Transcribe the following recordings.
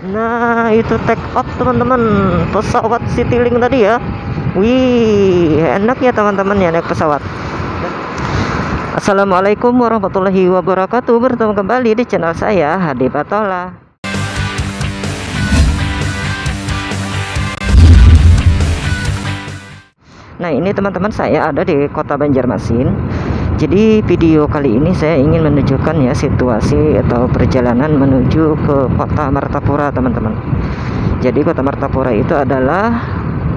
Nah, itu take off teman-teman, pesawat Citylink tadi ya. Wih, enak ya teman-teman ya naik pesawat. Assalamualaikum warahmatullahi wabarakatuh. Bertemu kembali di channel saya Hadi Patola. Nah, ini teman-teman, saya ada di kota Banjarmasin. Jadi video kali ini saya ingin menunjukkan ya situasi atau perjalanan menuju ke kota Martapura teman-teman. Jadi kota Martapura itu adalah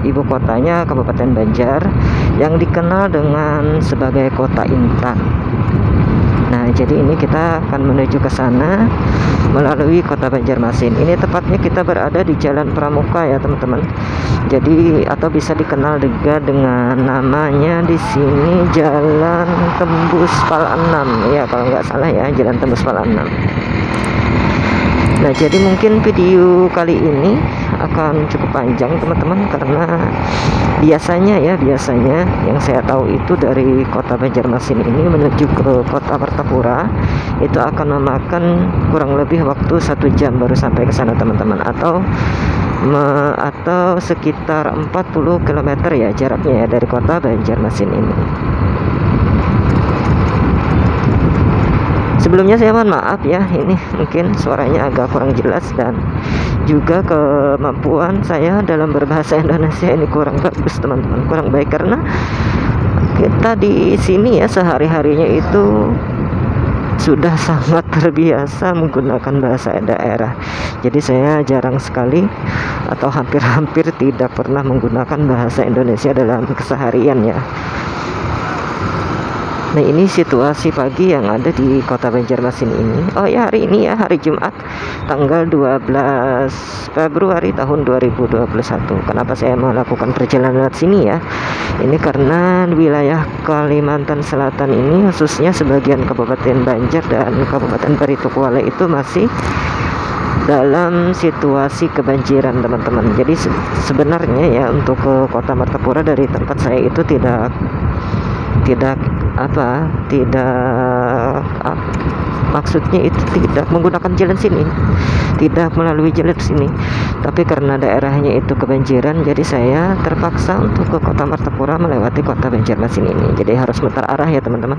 ibu kotanya Kabupaten Banjar yang dikenal dengan sebagai kota intan. Nah, jadi ini kita akan menuju ke sana melalui kota Banjarmasin. Ini tepatnya kita berada di Jalan Pramuka ya teman-teman. Jadi atau bisa dikenal juga dengan namanya di sini Jalan Tembus Pal 6 ya, kalau nggak salah ya, Jalan Tembus Pal 6. Nah, jadi mungkin video kali ini akan cukup panjang teman-teman, karena biasanya yang saya tahu itu dari kota Banjarmasin ini menuju ke kota Martapura itu akan memakan kurang lebih waktu 1 jam baru sampai ke sana teman-teman, atau sekitar 40 km ya jaraknya ya dari kota Banjarmasin ini. Sebelumnya saya mohon maaf ya, ini mungkin suaranya agak kurang jelas dan juga kemampuan saya dalam berbahasa Indonesia ini kurang bagus teman-teman, kurang baik, karena kita di sini ya sehari-harinya itu sudah sangat terbiasa menggunakan bahasa daerah. Jadi saya jarang sekali atau hampir-hampir tidak pernah menggunakan bahasa Indonesia dalam keseharian ya. Nah, ini situasi pagi yang ada di kota Banjarmasin ini. Oh ya, hari ini ya, hari Jumat tanggal 12 Februari tahun 2021. Kenapa saya melakukan perjalanan lewat sini ya? Ini karena wilayah Kalimantan Selatan ini, khususnya sebagian Kabupaten Banjar dan Kabupaten Barito Kuala itu masih dalam situasi kebanjiran teman-teman. Jadi sebenarnya ya untuk ke kota Martapura dari tempat saya itu tidak maksudnya itu tidak menggunakan jalan sini, tidak melalui jalan sini, tapi karena daerahnya itu kebanjiran, jadi saya terpaksa untuk ke kota Martapura melewati kota Banjarmasin ini. Jadi harus mutar arah ya teman-teman,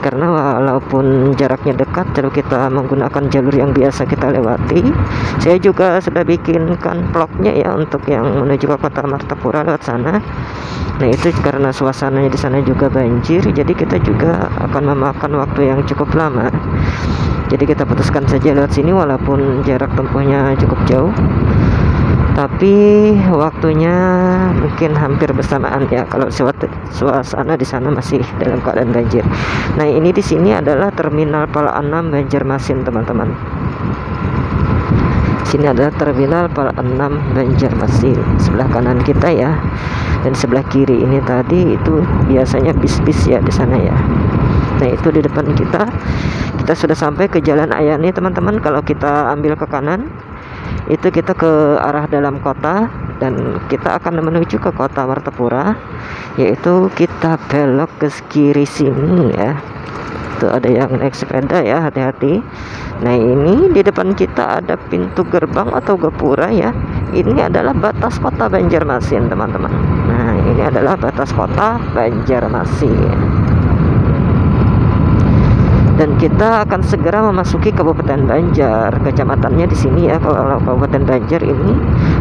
karena walaupun jaraknya dekat, kalau kita menggunakan jalur yang biasa kita lewati, saya juga sudah bikinkan vlognya ya untuk yang menuju ke kota Martapura lewat sana. Nah, itu karena suasananya di sana juga banjir, jadi kita juga akan memakan waktu yang cukup lama. Jadi kita putuskan saja lewat sini walaupun jarak tempuhnya cukup jauh, tapi waktunya mungkin hampir bersamaan ya kalau suasana di sana masih dalam keadaan banjir. Nah, ini di sini adalah Terminal Pal 6 Banjarmasin teman-teman. Sini adalah Terminal Pal 6 Banjarmasin, sebelah kanan kita ya, dan sebelah kiri ini tadi itu biasanya bis-bis ya di sana ya. Nah, itu di depan kita sudah sampai ke Jalan Ayani teman-teman. Kalau kita ambil ke kanan itu kita ke arah dalam kota dan kita akan menuju ke kota Martapura, yaitu kita belok ke kiri sini ya. Tuh ada yang naik sepeda ya, hati-hati. Nah, ini di depan kita ada pintu gerbang atau gapura ya. Ini adalah batas kota Banjarmasin teman-teman. Nah, ini adalah batas kota Banjarmasin. Dan kita akan segera memasuki Kabupaten Banjar. Kecamatannya di sini ya, kalau Kabupaten Banjar ini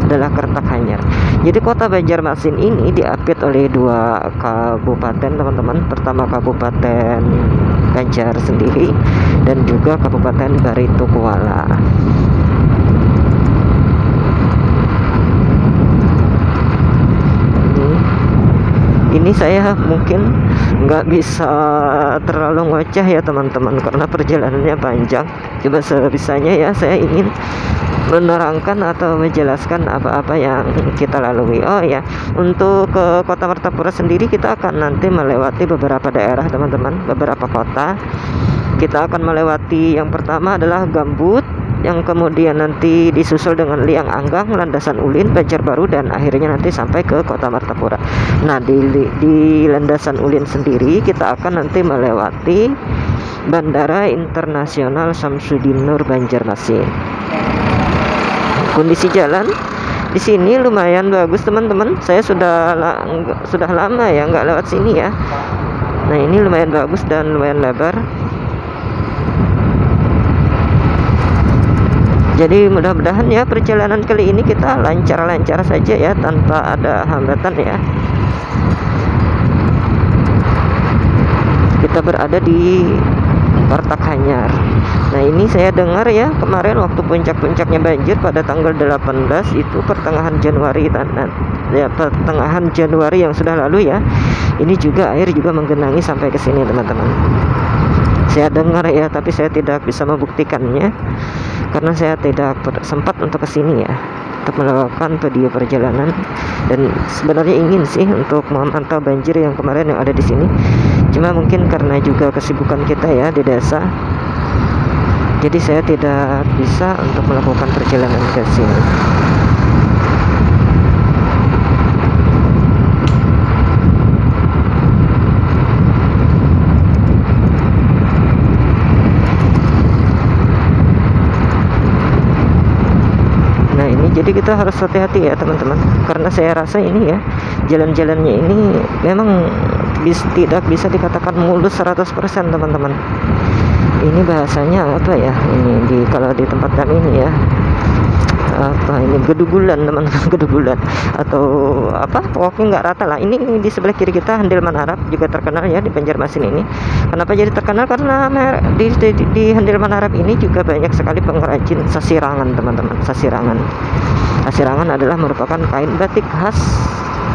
adalah Kertakhanyar. Jadi kota Banjarmasin ini diapit oleh 2 kabupaten teman-teman. Pertama Kabupaten Banjar sendiri dan juga Kabupaten Barito Kuala. Ini saya mungkin nggak bisa terlalu ngoceh ya teman-teman, karena perjalanannya panjang. Coba sebisanya ya, saya ingin menerangkan atau menjelaskan apa-apa yang kita lalui. Oh ya, untuk ke kota Martapura sendiri kita akan nanti melewati beberapa daerah teman-teman, beberapa kota. Kita akan melewati, yang pertama adalah Gambut, yang kemudian nanti disusul dengan Liang Anggang, Landasan Ulin, Banjarbaru, dan akhirnya nanti sampai ke kota Martapura. Nah, di Landasan Ulin sendiri kita akan nanti melewati Bandara Internasional Samsudinur Banjarmasin. Kondisi jalan di sini lumayan bagus teman-teman. Saya sudah lama ya nggak lewat sini ya. Nah ini lumayan bagus dan lumayan lebar. Jadi mudah-mudahan ya perjalanan kali ini kita lancar-lancar saja ya, tanpa ada hambatan ya. Kita berada di Kartakanyar. Nah ini saya dengar ya, kemarin waktu puncak-puncaknya banjir pada tanggal 18 itu pertengahan Januari ya, pertengahan Januari yang sudah lalu ya. Ini juga air juga menggenangi sampai ke sini teman-teman. Saya dengar ya, tapi saya tidak bisa membuktikannya karena saya tidak sempat untuk ke sini ya, untuk melakukan video perjalanan. Dan sebenarnya ingin sih untuk memantau banjir yang kemarin yang ada di sini. Cuma mungkin karena juga kesibukan kita ya di desa, jadi saya tidak bisa untuk melakukan perjalanan ke sini. Nah ini jadi kita harus hati-hati ya teman-teman, karena saya rasa ini ya, jalan-jalannya ini memang tidak bisa dikatakan mulus 100% teman-teman. Ini bahasanya apa ya, ini kalau di tempat kami ini ya, apa ini, gedugulan teman-teman, gedugulan atau apa, pokoknya nggak rata lah. Ini di sebelah kiri kita Handelman Arab, juga terkenal ya di Banjarmasin ini. Kenapa jadi terkenal? Karena di Handelman Arab ini juga banyak sekali pengrajin sasirangan teman-teman. Sasirangan adalah merupakan kain batik khas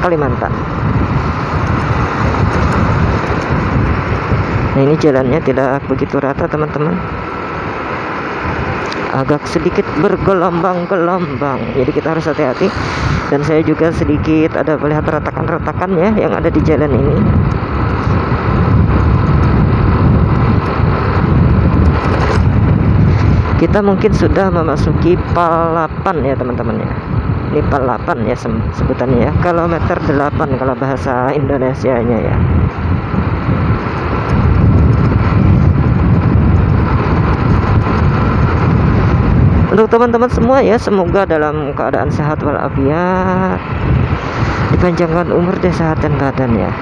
Kalimantan. Nah ini jalannya tidak begitu rata teman-teman, agak sedikit bergelombang-gelombang, jadi kita harus hati-hati. Dan saya juga sedikit ada melihat retakan-retakan ya yang ada di jalan ini. Kita mungkin sudah memasuki Pal 8 ya teman-teman ya. Ini Pal 8 ya sebutannya ya, kilometer 8 kalau bahasa Indonesianya ya. Untuk teman-teman semua ya, semoga dalam keadaan sehat walafiat, dipanjangkan umur dan sehat dan badan ya.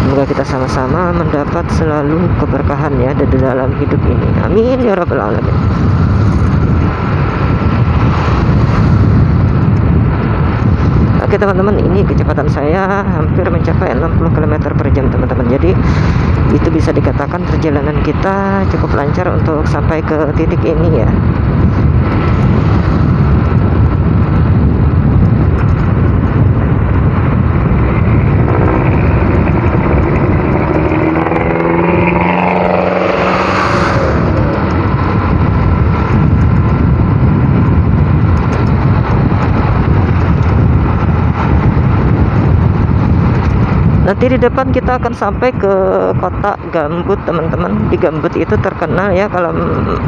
Semoga kita sama-sama mendapat selalu keberkahan ya di dalam hidup ini. Amin ya rabbal alamin. Oke teman-teman, ini kecepatan saya hampir mencapai 60 km per jam teman-teman. Jadi itu bisa dikatakan perjalanan kita cukup lancar untuk sampai ke titik ini ya. Nanti di depan kita akan sampai ke kota Gambut teman-teman. Di Gambut itu terkenal ya, kalau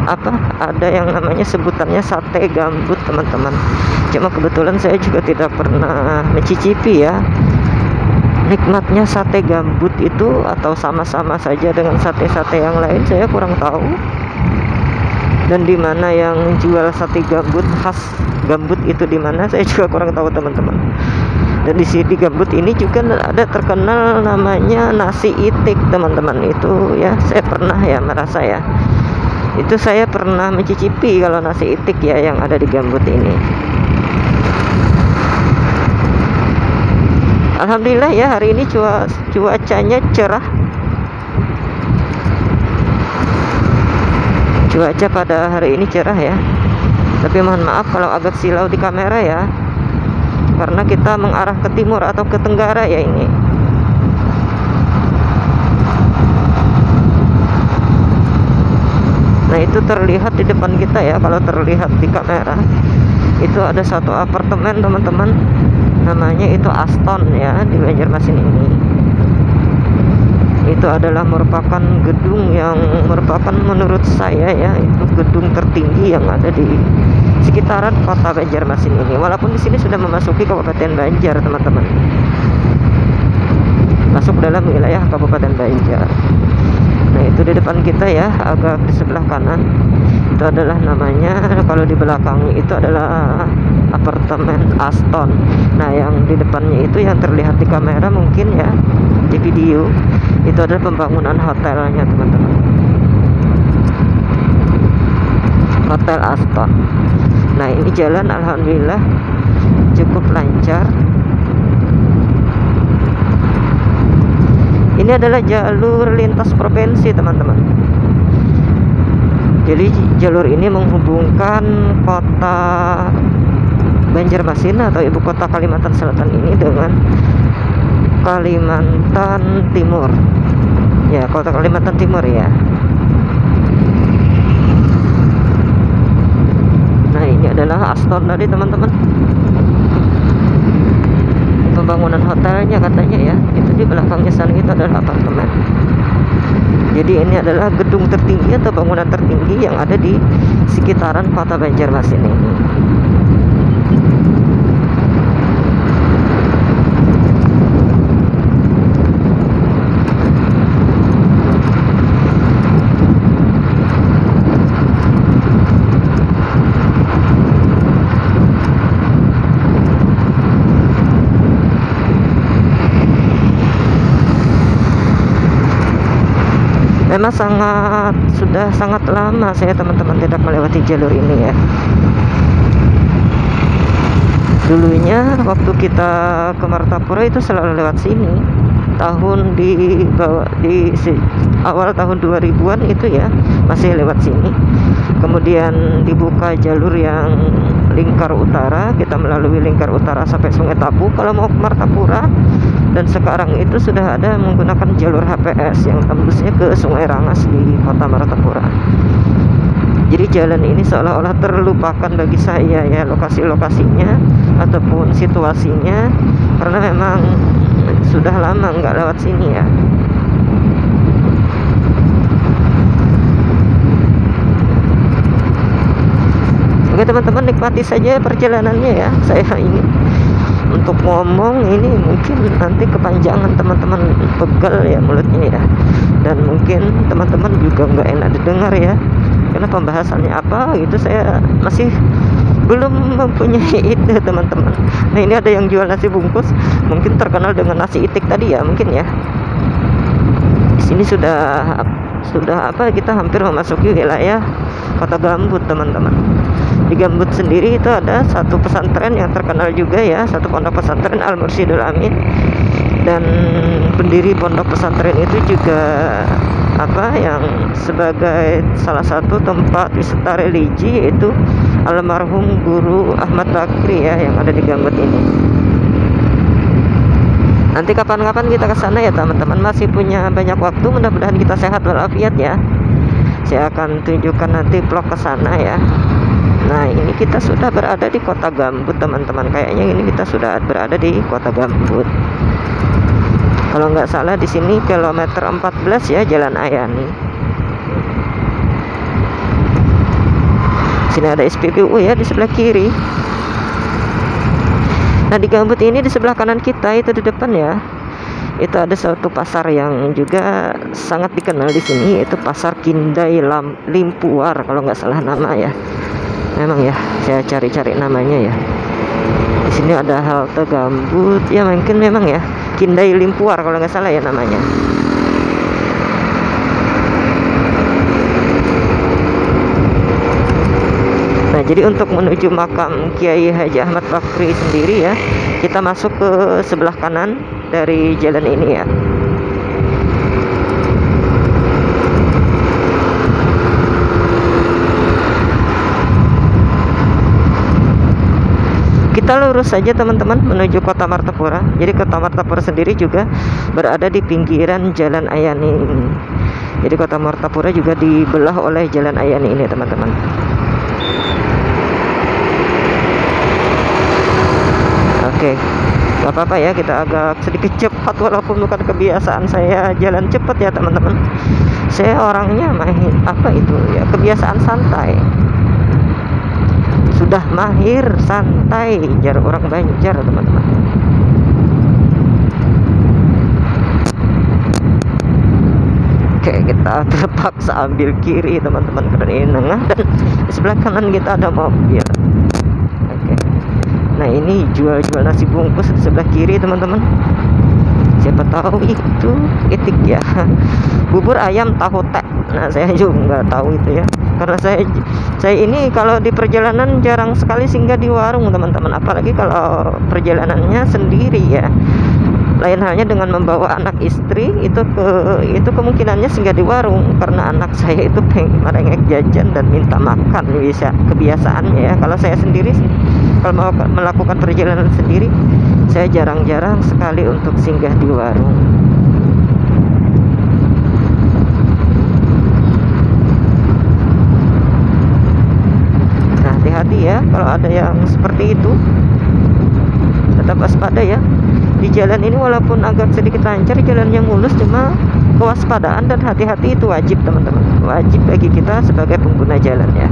apa, ada yang namanya sebutannya sate gambut teman-teman. Cuma kebetulan saya juga tidak pernah mencicipi ya nikmatnya sate gambut itu, atau sama-sama saja dengan sate-sate yang lain, saya kurang tahu. Dan di mana yang jual sate gambut khas Gambut itu di mana, saya juga kurang tahu teman-teman. Dan di sini Gambut ini juga ada terkenal namanya nasi itik teman-teman. Itu ya saya pernah ya merasa ya, itu saya pernah mencicipi kalau nasi itik ya yang ada di Gambut ini. Alhamdulillah ya, hari ini cuacanya cerah. Cuaca pada hari ini cerah ya. Tapi mohon maaf kalau agak silau di kamera ya, karena kita mengarah ke timur atau ke tenggara ya ini. Nah itu terlihat di depan kita ya, kalau terlihat di kamera itu ada satu apartemen teman-teman, namanya itu Aston ya di Banjarmasin ini. Itu adalah merupakan gedung yang merupakan menurut saya ya, itu gedung tertinggi yang ada di sekitaran kota Banjarmasin ini. Walaupun di sini sudah memasuki Kabupaten Banjar teman-teman, masuk dalam wilayah Kabupaten Banjar. Nah itu di depan kita ya, agak di sebelah kanan itu itu adalah namanya, kalau di belakang itu adalah apartemen Aston. Nah yang di depannya itu yang terlihat di kamera mungkin ya, di video itu adalah pembangunan hotelnya teman-teman, Hotel Aston. Nah ini jalan alhamdulillah cukup lancar. Ini adalah jalur lintas provinsi teman-teman. Jadi jalur ini menghubungkan kota Banjarmasin atau ibu kota Kalimantan Selatan ini dengan Kalimantan Timur. Ya, kota Kalimantan Timur ya. Nah, ini adalah Aston tadi teman-teman. Pembangunan hotelnya katanya ya. Itu di belakangnya sana itu adalah apartemen. Jadi ini adalah gedung tertinggi atau bangunan tertinggi yang ada di sekitaran kota Banjarmasin ini. Memang sudah sangat lama saya teman-teman tidak melewati jalur ini ya. Dulunya waktu kita ke Martapura itu selalu lewat sini. Awal tahun 2000-an itu ya masih lewat sini. Kemudian dibuka jalur yang lingkar utara, kita melalui lingkar utara sampai Sungai Tapu kalau mau ke Martapura. Dan sekarang itu sudah ada menggunakan jalur HPS yang tembusnya ke Sungai Rangas di kota Martapura. Jadi jalan ini seolah-olah terlupakan bagi saya ya, lokasi-lokasinya ataupun situasinya, karena memang sudah lama nggak lewat sini ya. Oke teman-teman, nikmati saja perjalanannya ya. Saya ini untuk ngomong ini mungkin nanti kepanjangan, teman-teman pegal ya mulutnya ya, dan mungkin teman-teman juga nggak enak didengar ya, karena pembahasannya apa gitu saya masih belum mempunyai ide teman-teman. Nah ini ada yang jual nasi bungkus, mungkin terkenal dengan nasi itik tadi ya mungkin ya. Di sini sudah kita hampir memasuki wilayah kota Gambut teman-teman. Di Gambut sendiri itu ada satu pesantren yang terkenal juga ya, satu pondok pesantren Al Mursyidul Amin, dan pendiri pondok pesantren itu juga yang sebagai salah satu tempat wisata religi, yaitu almarhum Guru Ahmad Bakri ya yang ada di Gambut ini. Nanti kapan-kapan kita ke sana ya teman-teman, masih punya banyak waktu, mudah-mudahan kita sehat walafiat ya. Saya akan tunjukkan nanti vlog ke sana ya. Nah ini kita sudah berada di kota Gambut teman-teman, kayaknya ini kita sudah berada di kota Gambut. Kalau nggak salah di sini kilometer 14 ya, Jalan Ayani. Sini ada SPBU ya di sebelah kiri. Nah di Gambut ini di sebelah kanan kita itu di depan ya, itu ada suatu pasar yang juga sangat dikenal di sini, yaitu Pasar Kindai Limpuar kalau nggak salah nama ya. Memang ya, saya cari-cari namanya ya. Di sini ada halte Gambut ya, mungkin memang ya Kindai Limpuar kalau nggak salah ya namanya. Nah jadi untuk menuju makam Kiai Haji Ahmad Bakri sendiri ya, kita masuk ke sebelah kanan dari jalan ini ya. Kita lurus saja teman-teman menuju kota Martapura. Jadi kota Martapura sendiri juga berada di pinggiran Jalan Ayani ini. Jadi kota Martapura juga dibelah oleh Jalan Ayani ini teman-teman. Oke, gak apa-apa ya, kita agak sedikit cepat walaupun bukan kebiasaan saya jalan cepat ya teman-teman. Saya orangnya kebiasaan santai. Sudah mahir santai, jar orang Banjar teman-teman. Oke, kita terpaksa ambil kiri teman-teman karena ini nengah, dan di sebelah kanan kita ada mobil. Oke, nah ini jual-jual nasi bungkus di sebelah kiri teman-teman. Siapa tahu itu etik ya. Bubur ayam tahu tek. Nah saya juga nggak tahu itu ya, karena saya ini kalau di perjalanan jarang sekali singgah di warung teman-teman, apalagi kalau perjalanannya sendiri ya. Lain halnya dengan membawa anak istri, itu kemungkinannya singgah di warung, karena anak saya itu pengen merengek jajan dan minta makan, bisa kebiasaannya ya. Kalau saya sendiri, kalau mau melakukan perjalanan sendiri, saya jarang-jarang sekali untuk singgah di warung. Nah hati-hati ya kalau ada yang seperti itu, tetap waspada ya. Di jalan ini walaupun agak sedikit lancar, jalannya mulus, cuma kewaspadaan dan hati-hati itu wajib teman-teman, wajib bagi kita sebagai pengguna jalan ya.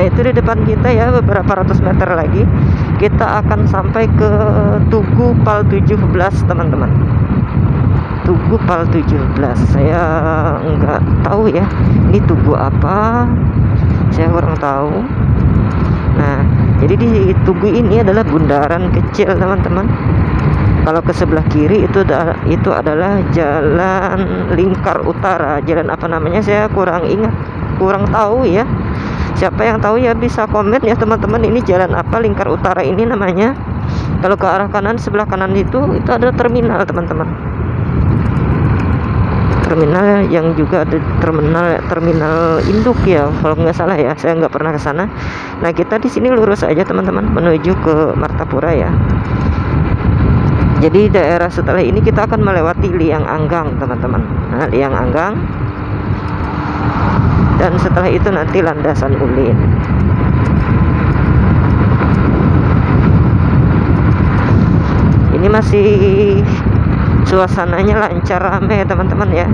Itu di depan kita ya, beberapa ratus meter lagi kita akan sampai ke Tugu Pal 17 teman-teman. Tugu Pal 17, saya nggak tahu ya ini tugu apa, saya kurang tahu. Nah jadi di Tugu ini adalah bundaran kecil teman-teman. Kalau ke sebelah kiri itu adalah jalan Lingkar Utara. Jalan apa namanya saya kurang ingat, kurang tahu ya. Siapa yang tahu ya bisa komen ya teman-teman, ini jalan apa Lingkar Utara ini namanya. Kalau ke arah kanan, sebelah kanan itu ada terminal teman-teman. Terminal yang juga ada terminal induk ya kalau nggak salah ya, saya nggak pernah ke sana. Nah kita di sini lurus aja teman-teman menuju ke Martapura ya. Jadi daerah setelah ini kita akan melewati Liang Anggang teman-teman. Nah Liang Anggang, dan setelah itu nanti Landasan Ulin. Ini masih suasananya lancar, rame teman-teman ya.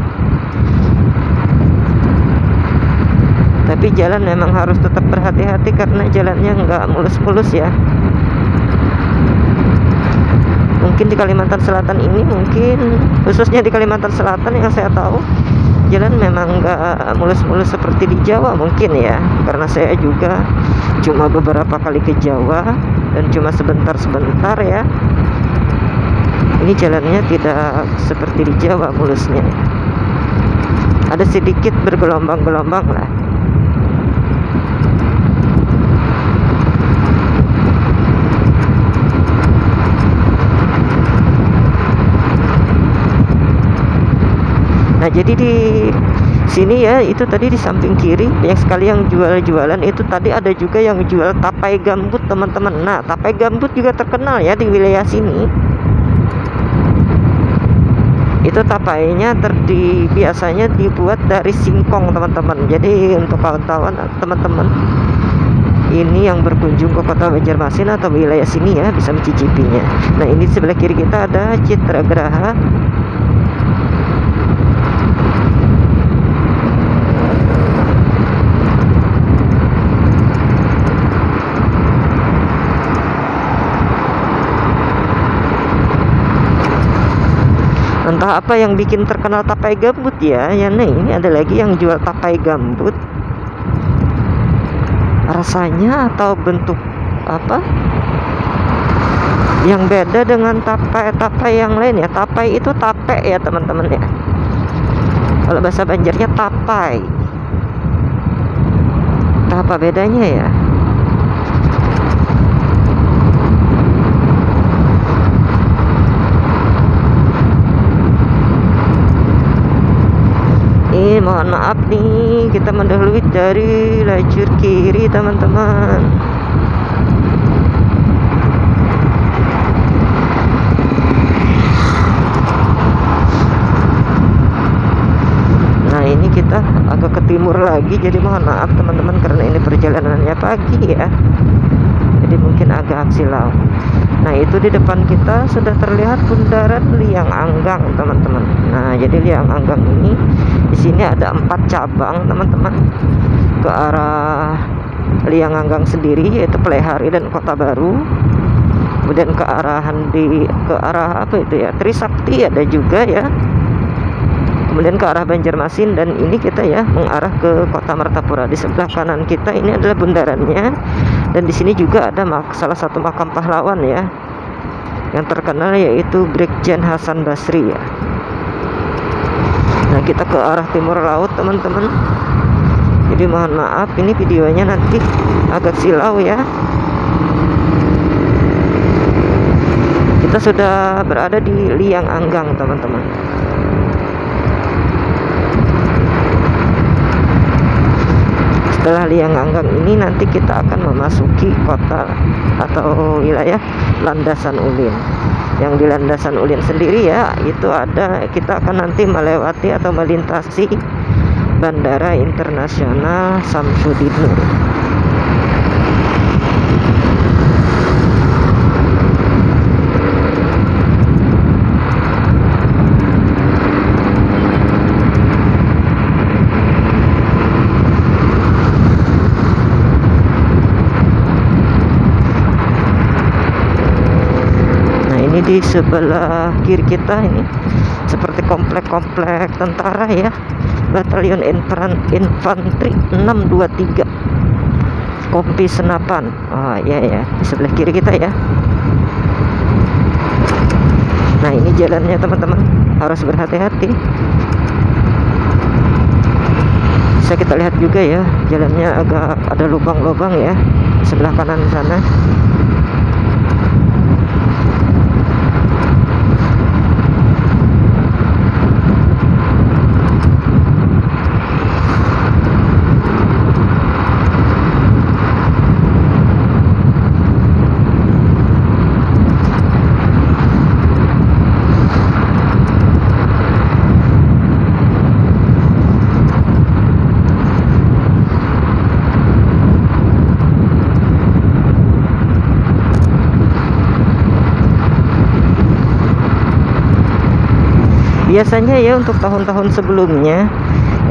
Tapi jalan memang harus tetap berhati-hati karena jalannya nggak mulus-mulus ya. Mungkin di Kalimantan Selatan ini, mungkin khususnya di Kalimantan Selatan yang saya tahu, jalan memang nggak mulus-mulus seperti di Jawa mungkin ya, karena saya juga cuma beberapa kali ke Jawa dan cuma sebentar-sebentar ya. Ini jalannya tidak seperti di Jawa mulusnya, ada sedikit bergelombang-gelombang lah. Nah jadi di sini ya, itu tadi di samping kiri banyak sekali yang jualan itu. Tadi ada juga yang jual tapai gambut teman-teman. Nah tapai gambut juga terkenal ya di wilayah sini. Itu tapainya biasanya dibuat dari singkong teman-teman. Jadi untuk kawan-kawan teman-teman ini yang berkunjung ke kota Banjarmasin atau wilayah sini ya, bisa mencicipinya. Nah ini di sebelah kiri kita ada Citra Geraha. Entah apa yang bikin terkenal tapai gambut ya. Nah ini ada lagi yang jual tapai gambut. Rasanya atau bentuk apa yang beda dengan tapai yang lain ya. Tapai itu tape ya teman-teman ya. Kalau bahasa Banjarnya tapai. Entah apa bedanya ya. Mohon maaf nih, kita mendahului dari lajur kiri teman-teman. Nah ini kita agak ke timur lagi, jadi mohon maaf teman-teman karena ini perjalanannya pagi ya. jadi mungkin agak silau. Nah, itu di depan kita sudah terlihat bundaran Liang Anggang, teman-teman. Nah, jadi Liang Anggang ini di sini ada 4 cabang, teman-teman, ke arah Liang Anggang sendiri, yaitu Plehari dan Kota Baru. Kemudian ke arah apa itu ya, Trisakti ada juga ya. Kemudian ke arah Banjarmasin, dan ini kita ya mengarah ke Kota Martapura. Di sebelah kanan kita ini adalah bundarannya, dan di sini juga ada salah satu makam pahlawan ya yang terkenal, yaitu Brigjen Hasan Basri ya. Nah, kita ke arah timur laut, teman-teman. Jadi mohon maaf ini videonya nanti agak silau ya. Kita sudah berada di Liang Anggang, teman-teman. Setelah Liang Anggang ini nanti kita akan memasuki kota atau wilayah Landasan Ulin. Yang di Landasan Ulin sendiri ya, itu kita akan nanti melewati atau melintasi Bandara Internasional Samsudin Nur. Di sebelah kiri kita ini seperti komplek-komplek tentara ya, Batalion Infanteri 623 Kompi Senapan. Oh iya ya, di sebelah kiri kita ya. Nah, ini jalannya, teman-teman, harus berhati-hati. Bisa kita lihat juga ya, jalannya agak ada lubang-lubang ya di sebelah kanan sana. Biasanya ya untuk tahun-tahun sebelumnya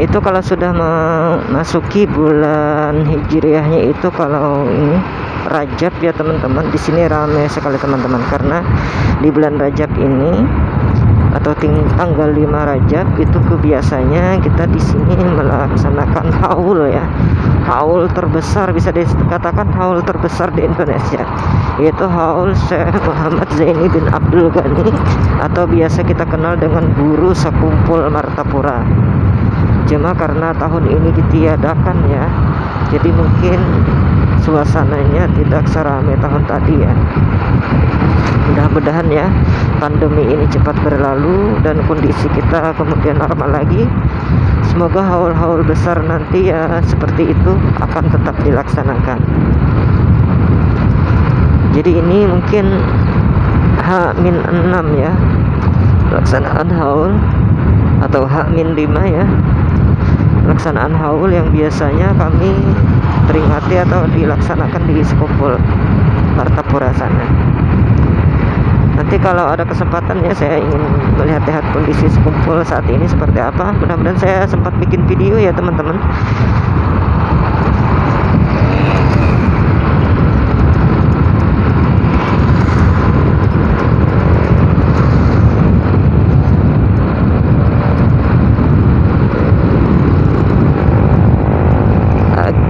itu kalau sudah memasuki bulan hijriahnya itu, kalau ini Rajab ya teman-teman, di sini ramai sekali teman-teman, karena di bulan Rajab ini atau tanggal 5 Rajab itu kebiasanya kita di sini melaksanakan haul ya. Haul terbesar, bisa dikatakan haul terbesar di Indonesia, yaitu haul Syekh Muhammad Zaini bin Abdul Ghani, atau biasa kita kenal dengan Guru Sekumpul Martapura. Cuma karena tahun ini ditiadakan ya, jadi mungkin suasananya tidak seramai tahun tadi ya. Mudah-mudahan ya pandemi ini cepat berlalu dan kondisi kita kemudian normal lagi. Semoga haul-haul besar nanti ya seperti itu akan tetap dilaksanakan. Jadi ini mungkin H-6 ya pelaksanaan haul, atau H-5 ya pelaksanaan haul yang biasanya kami peringati atau dilaksanakan di Sekumpul Martapura sana. Nanti kalau ada kesempatan ya saya ingin melihat-lihat kondisi Sekumpul saat ini seperti apa. Mudah-mudahan saya sempat bikin video ya teman-teman.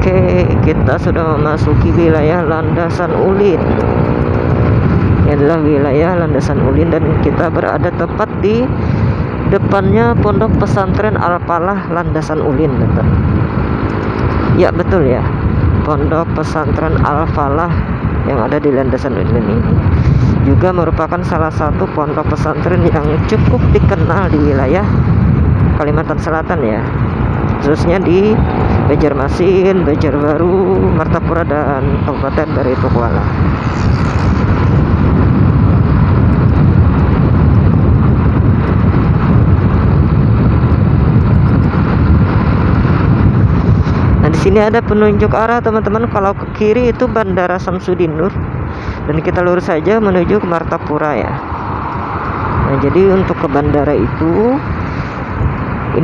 Oke, kita sudah memasuki wilayah Landasan Ulin. Ini adalah wilayah Landasan Ulin dan kita berada tepat di depannya Pondok Pesantren Al-Falah Landasan Ulin, betul. Ya betul ya, Pondok Pesantren Al-Falah yang ada di Landasan Ulin ini juga merupakan salah satu pondok pesantren yang cukup dikenal di wilayah Kalimantan Selatan ya, khususnya di Banjarmasin, Banjarbaru, Martapura, dan Kabupaten Baritokuala. Nah, di sini ada penunjuk arah teman-teman. Kalau ke kiri itu Bandara Samsudin Nur, dan kita lurus saja menuju ke Martapura ya. Nah, jadi untuk ke bandara itu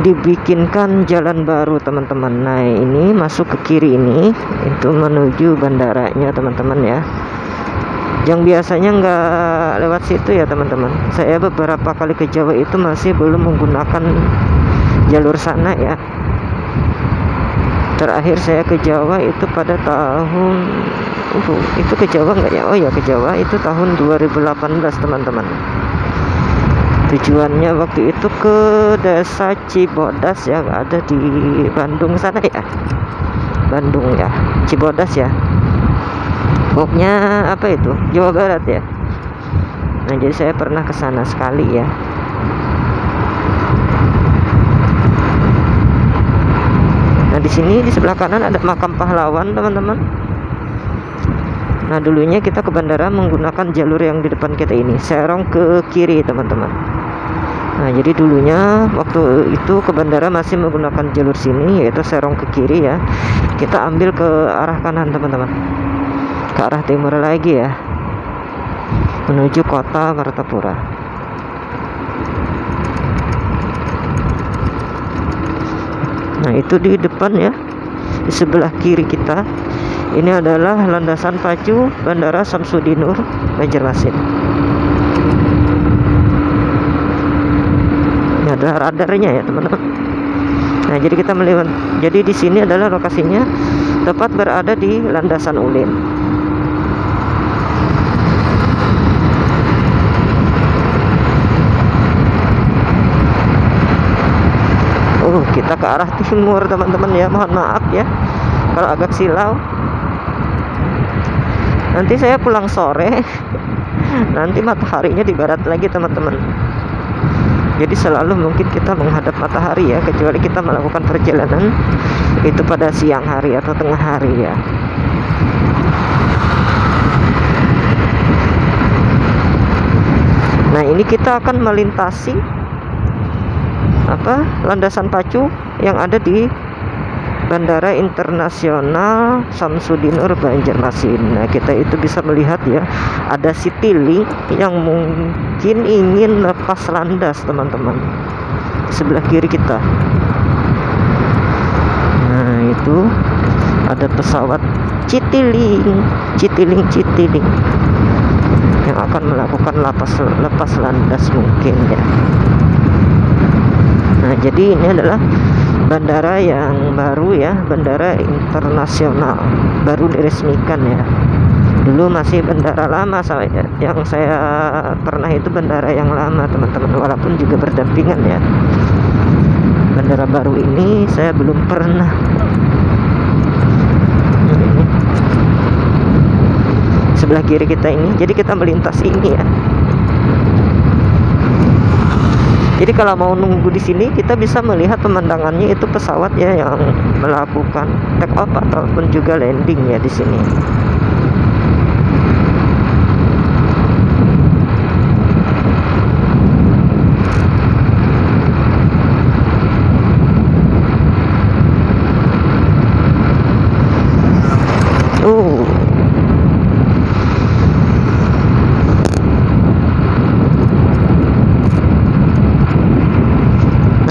dibikinkan jalan baru teman-teman. Nah, ini masuk ke kiri ini itu menuju bandaranya teman-teman ya. Yang biasanya nggak lewat situ ya teman-teman. Saya beberapa kali ke Jawa itu masih belum menggunakan jalur sana ya. Terakhir saya ke Jawa itu pada tahun itu ke Jawa nggak ya? Oh ya, ke Jawa itu tahun 2018 teman-teman. Tujuannya waktu itu ke desa Cibodas ya, ada di Bandung sana ya. Bandung ya, Cibodas ya. Pokoknya apa itu? Jawa Barat ya. Nah, jadi saya pernah ke sana sekali ya. Nah, di sini di sebelah kanan ada makam pahlawan, teman-teman. Nah, dulunya kita ke bandara menggunakan jalur yang di depan kita ini, serong ke kiri, teman-teman. Nah, jadi dulunya waktu itu ke bandara masih menggunakan jalur sini, yaitu serong ke kiri ya. Kita ambil ke arah kanan, teman-teman. Ke arah timur lagi ya, menuju kota Martapura. Nah, itu di depan ya, di sebelah kiri kita ini adalah landasan pacu Bandara Samsudin Nur Banjarmasin. Ini adalah radarnya ya teman-teman. Nah, jadi kita melewati, jadi di sini adalah lokasinya, tepat berada di landasan Ulin. Kita ke arah timur teman-teman ya, mohon maaf ya kalau agak silau. Nanti saya pulang sore nanti mataharinya di barat lagi teman-teman. Jadi selalu mungkin kita menghadap matahari ya, kecuali kita melakukan perjalanan itu pada siang hari atau tengah hari ya. Nah, ini kita akan melintasi landasan pacu yang ada di Bandara Internasional Samsudin Nur Banjarmasin. Nah, kita itu bisa melihat ya, ada Citylink yang mungkin ingin lepas landas teman-teman, sebelah kiri kita. Nah, itu ada pesawat Citylink yang akan melakukan lepas landas mungkin ya. Nah, jadi ini adalah bandara yang baru ya, bandara internasional baru diresmikan ya. Dulu masih bandara lama, yang saya pernah itu bandara yang lama teman-teman, walaupun juga berdampingan ya. Bandara baru ini saya belum pernah. Ini sebelah kiri kita ini, jadi kita melintas ini ya. Jadi kalau mau nunggu di sini, kita bisa melihat pemandangannya itu pesawat ya yang melakukan take off ataupun juga landing ya di sini.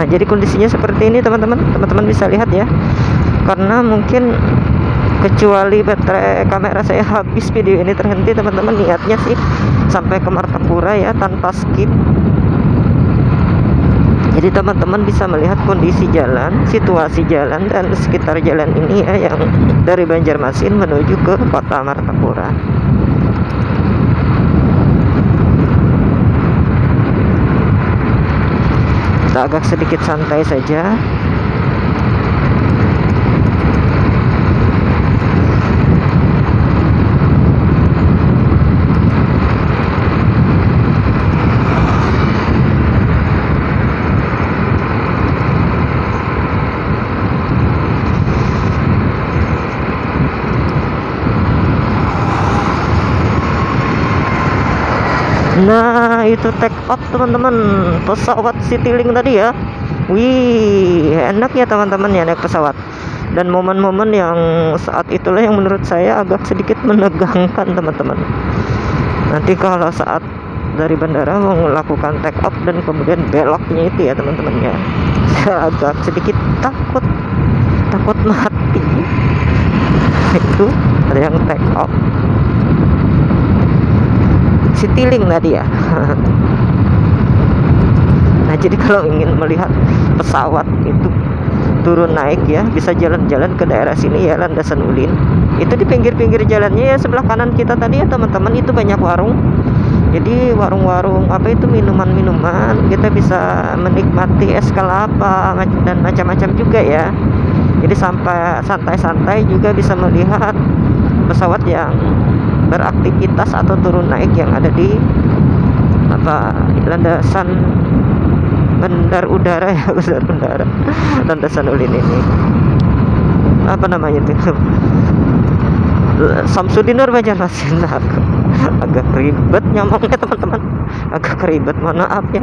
Jadi kondisinya seperti ini teman-teman bisa lihat ya, karena mungkin kecuali baterai kamera saya habis, video ini terhenti teman-teman. Niatnya sih sampai ke Martapura ya tanpa skip. Jadi teman-teman bisa melihat kondisi jalan, situasi jalan dan sekitar jalan ini ya, yang dari Banjarmasin menuju ke kota Martapura. Agak sedikit santai saja. Nah, itu take off teman-teman, pesawat Citylink tadi ya. Wih, enak ya teman-teman ya naik pesawat. Dan momen-momen yang saat itulah yang menurut saya agak sedikit menegangkan, teman-teman. Nanti kalau saat dari bandara mau melakukan take off dan kemudian beloknya itu ya teman-teman ya, saya agak sedikit takut mati. Itu ada yang take off, Citylink tadi ya. Nah, jadi kalau ingin melihat pesawat itu turun naik ya, bisa jalan-jalan ke daerah sini ya, Landasan Ulin. Itu di pinggir-pinggir jalannya ya, sebelah kanan kita tadi ya teman-teman, itu banyak warung. Jadi warung-warung apa itu, minuman-minuman, kita bisa menikmati es kelapa dan macam-macam juga ya. Jadi sampai santai-santai juga bisa melihat pesawat yang beraktivitas atau turun naik yang ada di landasan bandar udara ya, bandar udara Landasan Ulin ini. Apa namanya itu? Samsudin Nur Banjarmasin. Agak ribet ngomongnya teman-teman, agak ribet, mohon maaf ya,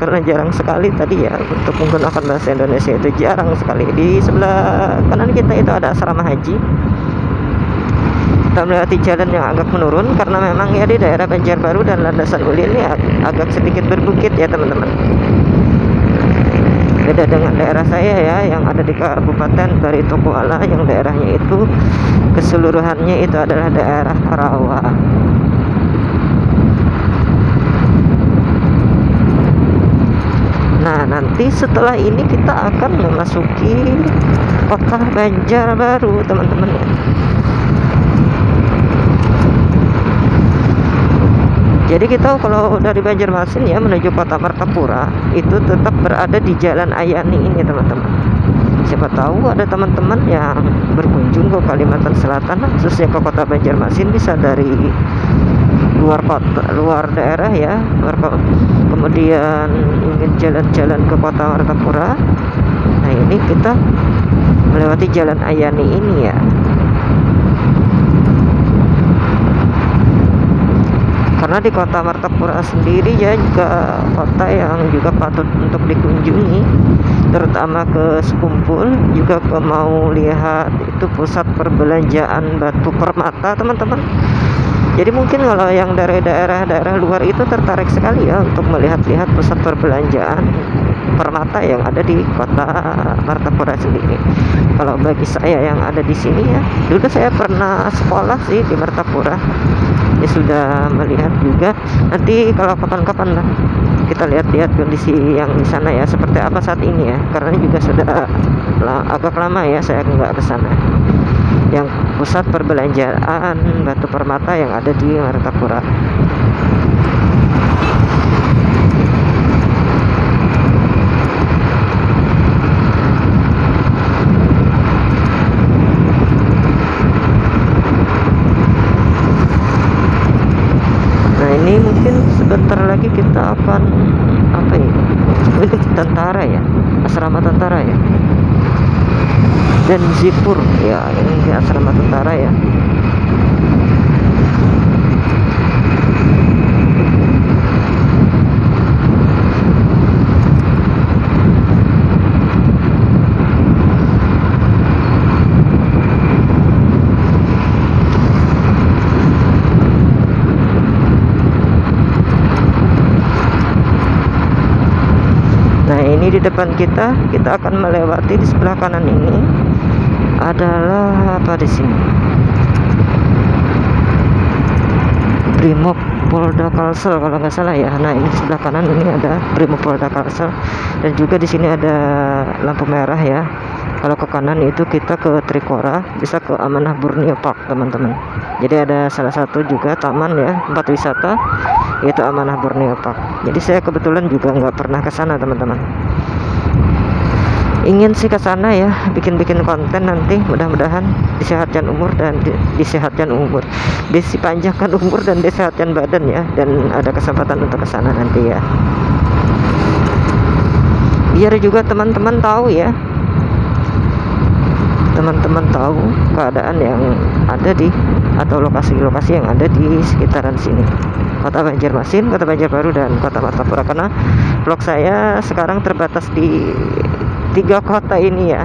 karena jarang sekali tadi ya untuk menggunakan bahasa Indonesia, itu jarang sekali. Di sebelah kanan kita itu ada asrama haji. Kita melewati jalan yang agak menurun karena memang ya di daerah Banjarbaru dan Landasan Ulin ini agak sedikit berbukit ya teman-teman. Beda dengan daerah saya ya yang ada di Kabupaten Baritokuala, yang daerahnya itu keseluruhannya itu adalah daerah rawa. Nah, nanti setelah ini kita akan memasuki kota Banjarbaru, teman-teman. Jadi kita kalau dari Banjarmasin ya menuju kota Martapura itu tetap berada di Jalan Ayani ini, teman-teman. Siapa tahu ada teman-teman yang berkunjung ke Kalimantan Selatan, khususnya ke kota Banjarmasin, bisa dari luar kota, luar daerah ya, kemudian ingin jalan-jalan ke kota Martapura. Nah, ini kita melewati Jalan Ayani ini ya. Karena di kota Martapura sendiri ya juga kota yang juga patut untuk dikunjungi, terutama ke Sekumpul, juga ke mau lihat itu pusat perbelanjaan Batu Permata, teman-teman. Jadi mungkin kalau yang dari daerah-daerah luar itu tertarik sekali ya untuk melihat-lihat pusat perbelanjaan Permata yang ada di kota Martapura sendiri. Kalau bagi saya yang ada di sini ya, dulu saya pernah sekolah sih di Martapura, ya sudah melihat juga. Nanti kalau kapan-kapan lah kita lihat-lihat kondisi yang di sana ya seperti apa saat ini ya, karena juga sudah agak lama ya saya nggak ke sana. Yang pusat perbelanjaan Batu Permata yang ada di Martapura. Nah, ini mungkin sebentar lagi kita akan apa ini? Ini tentara ya, asrama tentara ya. Dan Zipur ya, ini asrama tentara ya. Nah, ini di depan kita akan melewati di sebelah kanan ini adalah apa di sini? Brimob Polda Kalsel kalau nggak salah ya. Nah, ini di sebelah kanan ini ada Brimob Polda Kalsel, dan juga di sini ada lampu merah ya. Kalau ke kanan itu kita ke Trikora, bisa ke Amanah Borneo Park, teman-teman. Jadi ada salah satu juga taman ya, tempat wisata, yaitu Amanah Borneo Park. Jadi saya kebetulan juga nggak pernah ke sana, teman-teman. Ingin sih ke sana ya, bikin-bikin konten nanti, mudah-mudahan disehatkan umur dan disehatkan umur, dipanjangkan umur dan disehatkan badan ya, dan ada kesempatan untuk ke sana nanti ya. Biar juga teman-teman tahu ya, teman-teman tahu keadaan yang ada di atau lokasi-lokasi yang ada di sekitaran sini, kota Banjarmasin, kota Banjarbaru, dan kota Martapura. Karena vlog saya sekarang terbatas di 3 kota ini ya.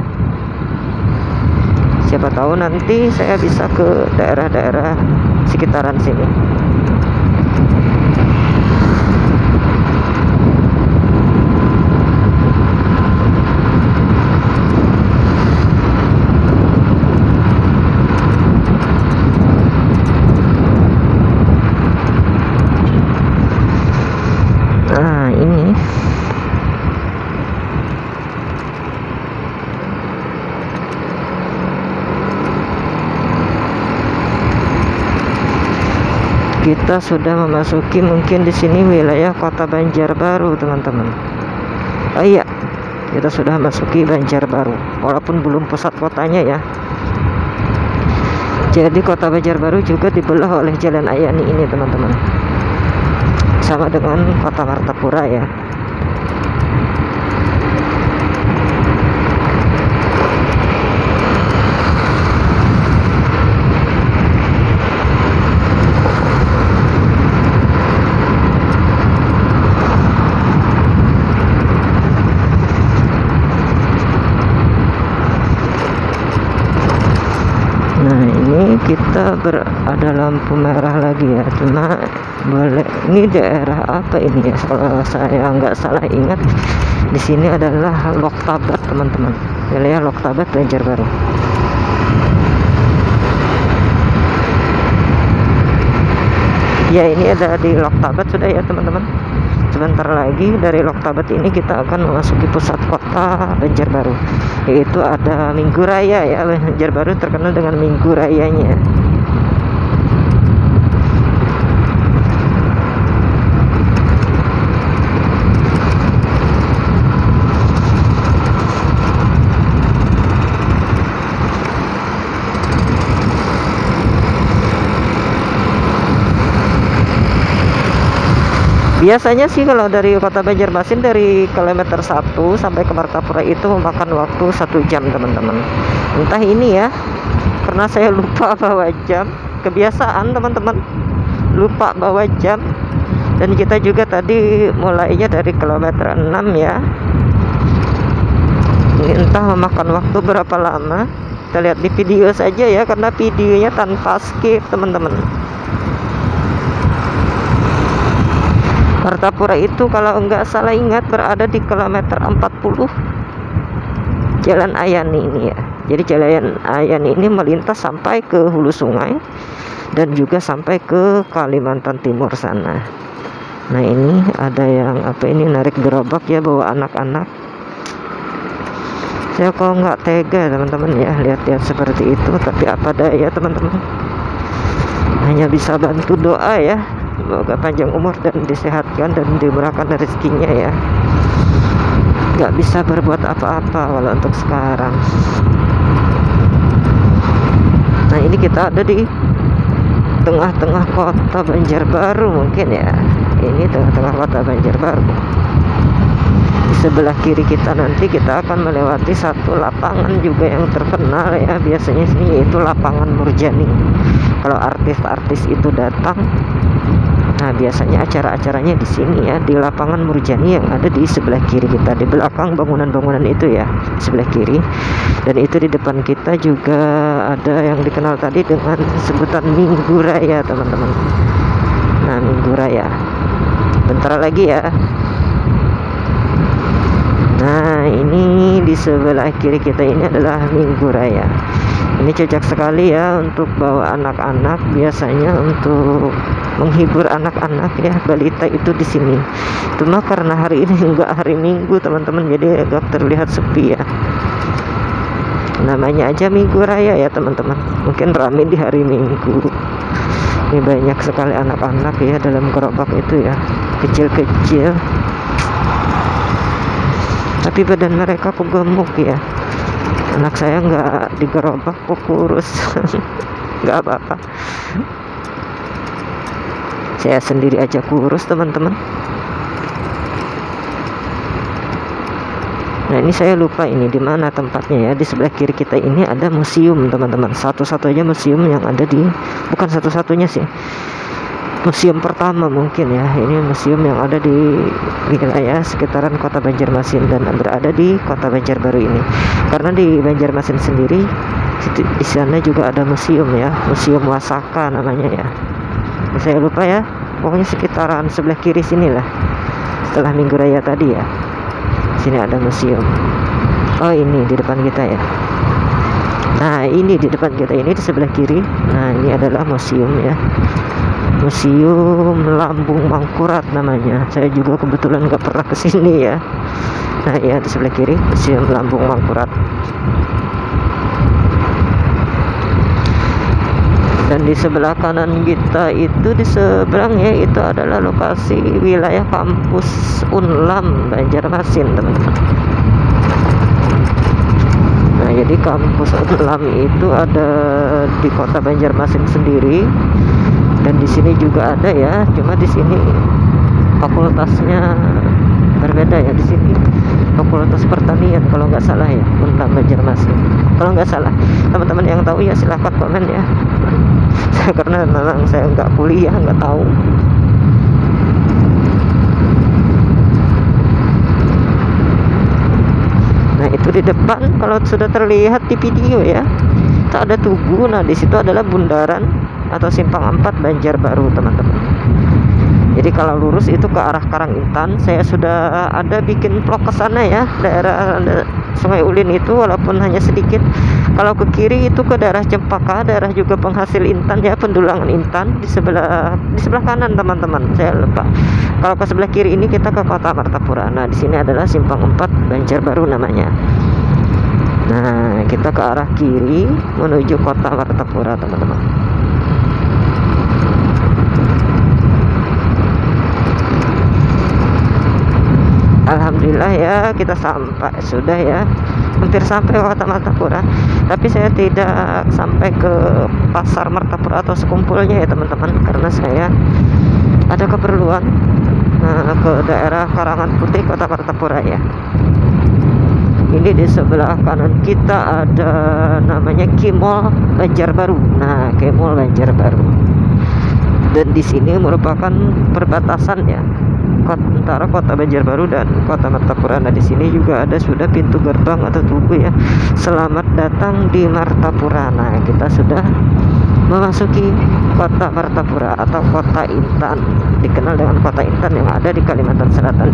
Siapa tahu nanti saya bisa ke daerah-daerah sekitaran sini. Nah, ini kita sudah memasuki mungkin di sini wilayah Kota Banjarbaru, teman-teman. Oh iya, kita sudah memasuki Banjarbaru, walaupun belum pusat kotanya ya. Jadi Kota Banjarbaru juga dibelah oleh Jalan Ayani ini, teman-teman. Sama dengan Kota Martapura ya. Nah, ini kita ada lampu merah lagi ya. Cuma boleh, ini daerah apa ini ya? Kalau saya nggak salah ingat, di sini adalah Loktabat, teman-teman. Wilayah Loktabat, Banjarbaru. Ya, ini ada di Loktabat sudah ya, teman-teman. Sebentar lagi dari Loktabat ini kita akan memasuki pusat kota Banjarbaru, yaitu ada Minggu Raya ya. Banjarbaru terkenal dengan Minggu Rayanya. Biasanya sih kalau dari Kota Banjarmasin dari kilometer 1 sampai ke Martapura itu memakan waktu 1 jam, teman-teman. Entah ini ya, karena saya lupa bawa jam, kebiasaan teman-teman, lupa bawa jam. Dan kita juga tadi mulainya dari kilometer 6 ya. Ini entah memakan waktu berapa lama. Kita lihat di video saja ya, karena videonya tanpa skip, teman-teman. Martapura itu kalau enggak salah ingat berada di kilometer 40 Jalan Ayani ini ya. Jadi Jalan Ayani ini melintas sampai ke hulu sungai dan juga sampai ke Kalimantan Timur sana. Nah, ini ada yang apa ini, narik gerobak ya, bawa anak-anak. Saya kok nggak tega, teman-teman ya, lihat-lihat seperti itu. Tapi apa daya, teman-teman, hanya bisa bantu doa ya. Semoga panjang umur dan disehatkan dan dimurahkan rezekinya ya. Gak bisa berbuat apa-apa walau untuk sekarang. Nah, ini kita ada di tengah-tengah kota Banjarbaru mungkin ya. Ini tengah-tengah kota Banjarbaru. Di sebelah kiri kita nanti kita akan melewati satu lapangan juga yang terkenal ya, biasanya sini, yaitu lapangan Murjani. Kalau artis-artis itu datang, nah biasanya acara-acaranya di sini ya, di lapangan Murjani yang ada di sebelah kiri kita, di belakang bangunan-bangunan itu ya, sebelah kiri. Dan itu di depan kita juga ada yang dikenal tadi dengan sebutan Minggu Raya, teman-teman. Nah, Minggu Raya bentar lagi ya. Nah, ini di sebelah kiri kita ini adalah Minggu Raya. Ini cocok sekali ya untuk bawa anak-anak, biasanya untuk menghibur anak-anak ya, balita itu di sini. Cuma karena hari ini enggak hari Minggu, teman-teman, jadi agak terlihat sepi ya. Namanya aja Minggu Raya ya, teman-teman. Mungkin ramai di hari Minggu. Ini banyak sekali anak-anak ya dalam gerobak itu ya, kecil-kecil. Tapi badan mereka kok gemuk ya. Anak saya nggak digerobak kok kurus. Nggak apa-apa, saya sendiri aja kurus, teman-teman. Nah, ini saya lupa ini di mana tempatnya ya. Di sebelah kiri kita ini ada museum, teman-teman. Satu-satunya museum yang ada di, bukan satu-satunya sih, museum pertama mungkin ya. Ini museum yang ada di wilayah sekitaran kota Banjarmasin dan berada di kota Banjarbaru ini. Karena di Banjarmasin sendiri Di sana juga ada museum ya, Museum Wasaka namanya ya. Saya lupa ya, pokoknya sekitaran sebelah kiri sini lah, setelah Minggu Raya tadi ya. Sini ada museum. Oh, ini di depan kita ya. Nah, ini di depan kita ini di sebelah kiri. Nah, ini adalah museum ya, Museum Lambung Mangkurat namanya. Saya juga kebetulan nggak pernah kesini ya. Nah ya, di sebelah kiri Museum Lambung Mangkurat. Dan di sebelah kanan kita itu, di seberang ya, itu adalah lokasi wilayah kampus Unlam Banjarmasin, teman-teman. Nah, jadi kampus Unlam itu ada di kota Banjarmasin sendiri, dan di sini juga ada ya, cuma di sini fakultasnya berbeda ya. Di sini Fakultas Pertanian kalau nggak salah ya, Unlam Banjarmasin. Kalau nggak salah, teman-teman yang tahu ya silahkan komen ya. Karena memang saya nggak kuliah, nggak tahu. Nah, itu di depan kalau sudah terlihat di video ya, itu ada Tugu. Nah, di situ adalah bundaran atau simpang 4 Banjarbaru, teman-teman. Jadi kalau lurus itu ke arah Karangintan. Saya sudah ada bikin vlog ke sana ya, daerah Sungai Ulin itu, walaupun hanya sedikit. Kalau ke kiri itu ke daerah Cempaka, daerah juga penghasil intan ya, pendulangan intan. Di sebelah kanan, teman-teman, saya lupa. Kalau ke sebelah kiri ini kita ke Kota Martapura. Nah, di sini adalah simpang 4 Banjarbaru namanya. Nah, kita ke arah kiri menuju Kota Martapura, teman-teman. Alhamdulillah ya, kita sudah ya, hampir sampai Kota Martapura. Tapi saya tidak sampai ke pasar Martapura atau sekumpulnya ya, teman-teman, karena saya ada keperluan ke daerah Karangan Putih, Kota Martapura ya. Ini di sebelah kanan kita ada namanya Kimol Banjarbaru. Nah, Kimol Banjarbaru. Dan di sini merupakan perbatasan ya, antara Kota Banjarbaru dan Kota Martapura. Nah, di sini juga ada sudah pintu gerbang atau tugu ya. Selamat datang di Martapura. Nah, kita sudah memasuki Kota Martapura atau Kota Intan, dikenal dengan Kota Intan yang ada di Kalimantan Selatan.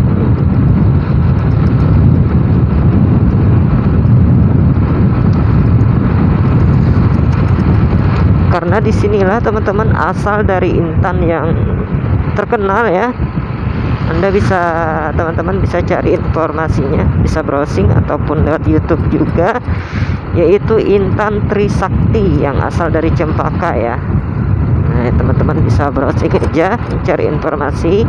Karena disinilah, teman-teman, asal dari intan yang terkenal ya. Anda bisa, teman-teman bisa cari informasinya, bisa browsing ataupun lewat YouTube juga, yaitu Intan Trisakti yang asal dari Cempaka ya. Nah, teman-teman bisa browsing aja, cari informasi.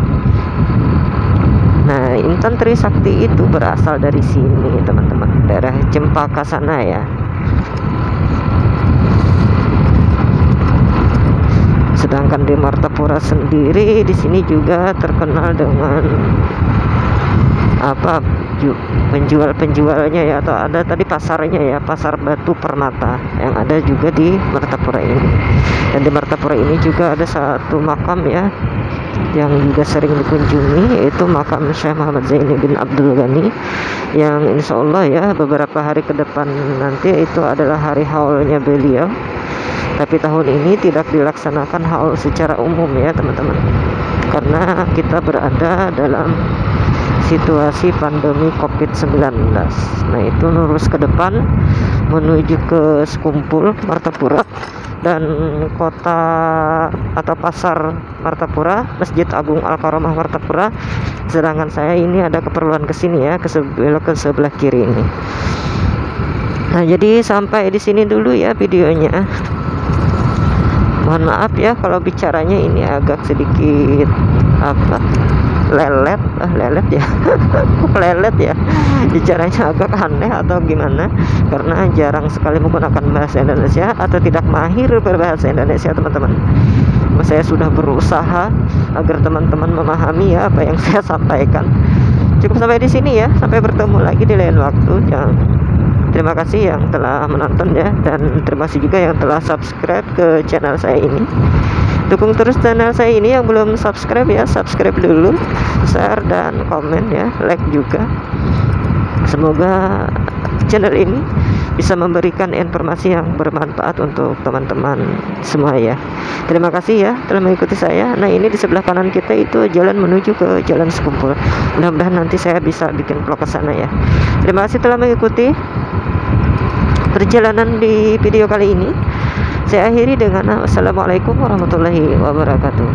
Nah, Intan Trisakti itu berasal dari sini, teman-teman, daerah Cempaka sana ya. Sedangkan di Martapura sendiri, di sini juga terkenal dengan apa, penjualnya ya, atau ada tadi pasarnya ya, Pasar Batu Permata yang ada juga di Martapura ini. Dan di Martapura ini juga ada satu makam ya yang juga sering dikunjungi, yaitu makam Syekh Muhammad Zaini bin Abdul Ghani, yang insya Allah ya beberapa hari ke depan nanti itu adalah hari haulnya beliau. Tapi tahun ini tidak dilaksanakan haul secara umum ya, teman-teman, karena kita berada dalam situasi pandemi COVID-19. Nah, itu lurus ke depan menuju ke Sekumpul Martapura dan kota atau pasar Martapura, Masjid Agung Al-Karomah Martapura. Sedangkan saya ini ada keperluan ke sini ya, ke sebelah kiri ini. Nah, jadi sampai di sini dulu ya videonya. Mohon maaf ya kalau bicaranya ini agak sedikit lelet ya. Lelet ya, bicaranya agak aneh atau gimana, karena jarang sekali menggunakan bahasa Indonesia atau tidak mahir berbahasa Indonesia, teman-teman. Saya sudah berusaha agar teman-teman memahami ya apa yang saya sampaikan. Cukup sampai di sini ya, sampai bertemu lagi di lain waktu. Terima kasih yang telah menonton ya, dan terima kasih juga yang telah subscribe ke channel saya ini. Dukung terus channel saya ini, yang belum subscribe ya, subscribe dulu, share dan komen ya, like juga. Semoga channel ini bisa memberikan informasi yang bermanfaat untuk teman-teman semua ya. Terima kasih ya telah mengikuti saya. Nah, ini di sebelah kanan kita itu jalan menuju ke Jalan Sekumpul. Mudah-mudahan nanti saya bisa bikin vlog ke sana ya. Terima kasih telah mengikuti perjalanan di video kali ini. Saya akhiri dengan assalamualaikum warahmatullahi wabarakatuh.